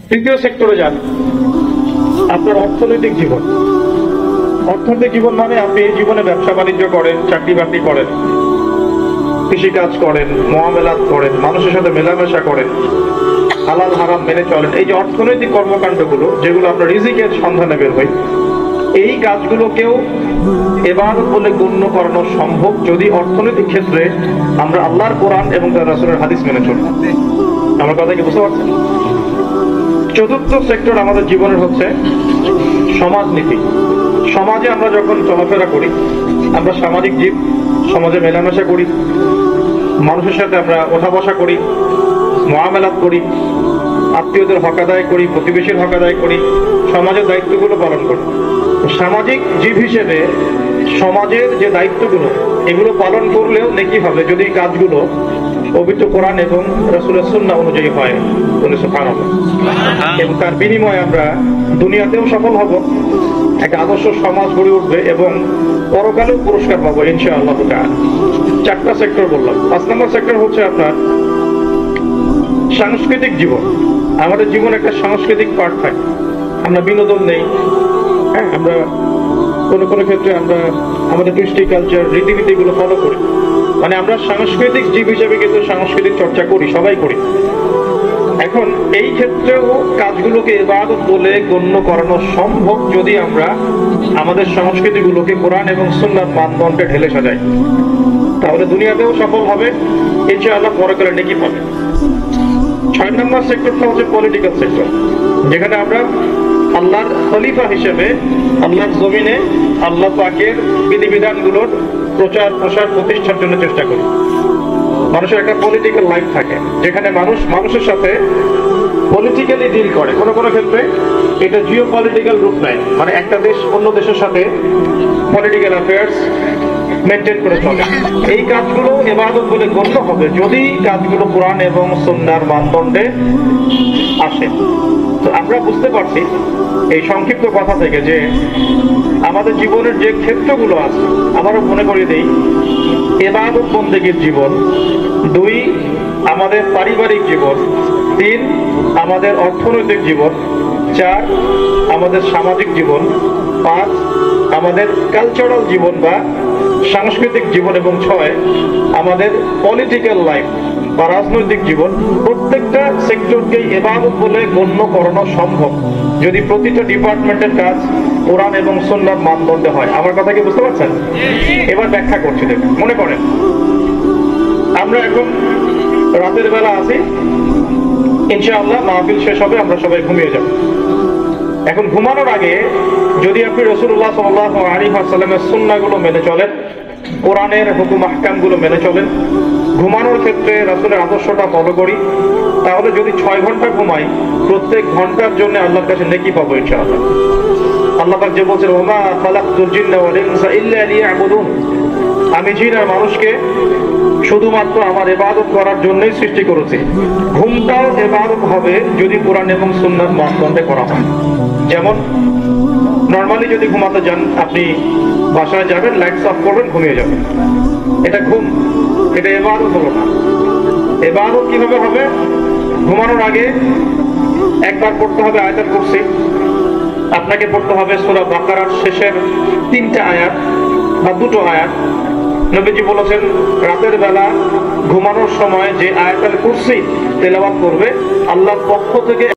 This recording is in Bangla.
তৃতীয় সেক্টরে যান, আপনার অর্থনৈতিক জীবন। অর্থনৈতিক জীবন মানে আপনি এই জীবনে ব্যবসা বাণিজ্য করেন, চাকরি বাকরি করেন, কৃষিকাজ করেন, মুআমালাত করেন, মানুষের সাথে মেলামেশা করেন, হালাল হারাম মেনে চলেন। এই যে অর্থনৈতিক কর্মকাণ্ডগুলো, যেগুলো আপনার রিজিকের সন্ধানে বের হয়, এই কাজগুলোকেও ইবাদত বলে গণ্য করানো সম্ভব যদি অর্থনৈতিক ক্ষেত্রে আমরা আল্লাহর কোরআন এবং তার রাসূলের হাদিস মেনে চলি। আমার কথা কি বুঝতে পারছেন? চতুর্থ সেক্টর আমাদের জীবনের হচ্ছে সমাজনীতি। সমাজে আমরা যখন চলাফেরা করি, আমরা সামাজিক জীব, সমাজে মেলামেশা করি, মানুষের সাথে আমরা ওঠা বসা করি, মুআমালাত করি, আত্মীয়দের হক আদায় করি, প্রতিবেশীর হক আদায় করি, সমাজের দায়িত্বগুলো পালন করি। সামাজিক জীব হিসেবে সমাজের যে দায়িত্বগুলো, এগুলো পালন করলেও নেকি হবে যদি কাজগুলো পবিত্র কোরআন এবং রাসূলের সুন্নাহ অনুযায়ী হয়। সুবহানাল্লাহ। এবং তার বিনিময়ে আমরা দুনিয়াতেও সফল হব, একটা আদর্শ সমাজ গড়ে উঠবে এবং পরকালেও পুরস্কার পাবো ইনশাআল্লাহ তাআলা। চারটা সেক্টর বললাম। 5 নম্বর সেক্টর হচ্ছে আপনার সাংস্কৃতিক জীবন। আমাদের জীবনে একটা সাংস্কৃতিক পার্ট থাকে, আমরা বিনোদন নেই, হ্যাঁ, আমরা কোনো কোনো ক্ষেত্রে আমরা আমাদের কৃষ্টি কালচার, রীতিনীতিগুলো ফলো করি, মানে আমরা সাংস্কৃতিক জীব হিসেবে কিন্তু সাংস্কৃতিক চর্চা করি, সবাই করি। এখন এই ক্ষেত্রেও কাজগুলোকে ইবাদত বলে গণ্য করানো সম্ভব যদি আমরা আমাদের সংস্কৃতিগুলোকে কোরআন এবং সুন্নাহর মানদণ্ডে ঢেলে সাজাই। তাহলে দুনিয়াতেও সফল হবে ইনশাআল্লাহ, পরকালে নেকি পাবে। 6 নম্বর সেক্টরটা হচ্ছে পলিটিক্যাল সেক্টর, যেখানে আমরা আল্লাহর খলিফা হিসেবে আল্লাহর জমিনে আল্লাহ পাকের বিধিবিধানগুলোর প্রচার প্রসার প্রতিষ্ঠার জন্য চেষ্টা করি। মানুষের একটা পলিটিক্যাল লাইফ থাকে, যেখানে মানুষ মানুষের সাথে পলিটিক্যালি ডিল করে। কোনো কোনো ক্ষেত্রে এটা জিও পলিটিক্যাল রূপ নেয়, মানে একটা দেশ অন্য দেশের সাথে পলিটিক্যাল অ্যাফেয়ার্স মেনটেন করে চলে। এই কাজগুলো ইবাদত বলে গণ্য হবে যদি কাজগুলো কোরআন এবং সুন্নাহর মানদণ্ডে আসে। তো আমরা বুঝতে পারছি এই সংক্ষিপ্ত কথা থেকে যে আমাদের জীবনের যে ক্ষেত্রগুলো আছে, আমারও মনে করিয়ে দেই, ইবাদত বন্দেগীর জীবন, 2 আমাদের পারিবারিক জীবন, 3 আমাদের অর্থনৈতিক জীবন, 4 আমাদের সামাজিক জীবন, 5 আমাদের কালচারাল জীবন বা সাংস্কৃতিক জীবন, এবং 6 আমাদের পলিটিক্যাল লাইফ বা রাজনৈতিক জীবন। প্রত্যেকটা সেক্টরকেই ইবাদত বলে গণ্য করানো সম্ভব যদি প্রতিটা ডিপার্টমেন্টের কাজ কোরআন এবং সুন্নাহর মানদণ্ডে হয়। আমার কথা কি বুঝতে পারছেন? এবার ব্যাখ্যা করছি। দেখুন, মনে করেন আমরা এখন রাতের বেলা আছি, ইনশাআল্লাহ মাহফিল শেষ হবে, আমরা সবাই ঘুমিয়ে যাব। এখন ঘুমানোর আগে যদি আপনি রাসূলুল্লাহ সাল্লাল্লাহু আলাইহি ওয়াসাল্লামের সুন্নাহগুলো মেনে চলেন, কোরআনের হুকুম আহকামগুলো মেনে চলেন, ঘুমানোর ক্ষেত্রে রাসূলের আদর্শটা ফলো করি, তাহলে যদি 6 ঘন্টা ঘুমাই, প্রত্যেক ঘন্টার জন্য আল্লাহর কাছে নেকি পাবো ইনশাআল্লাহ। আল্লাহ পাক যে বলেছেন, ওমা খালাকতুল জিন্না ওয়াল ইনসা ইল্লা লিয়াবুদুন, আমি জিন আর মানুষকে শুধুমাত্র আমার ইবাদত করার জন্যই সৃষ্টি করেছি। ঘুমটাও ইবাদত হবে যদি কোরআন এবং সুন্নাহর মানদণ্ডে করা হয়। যেমন নরমালি যদি ঘুমাতে যান, আপনি বাসায় যাবেন, লাইটস অফ করবেন, ঘুমিয়ে যাবেন, এটা ঘুম, এটা ইবাদত হলো না। ইবাদত কিভাবে হবে? ঘুমানোর আগে একবার পড়তে হবে আয়াতুল কুরসি, আপনাকে পড়তে হবে সূরা বাকারার শেষের 3টা আয়াত বা 2টো আয়াত। নবীজি বলেছেন, রাতের বেলা ঘুমানোর সময় যে আয়াতুল কুরসি তেলাওয়াত করবে, আল্লাহর পক্ষ থেকে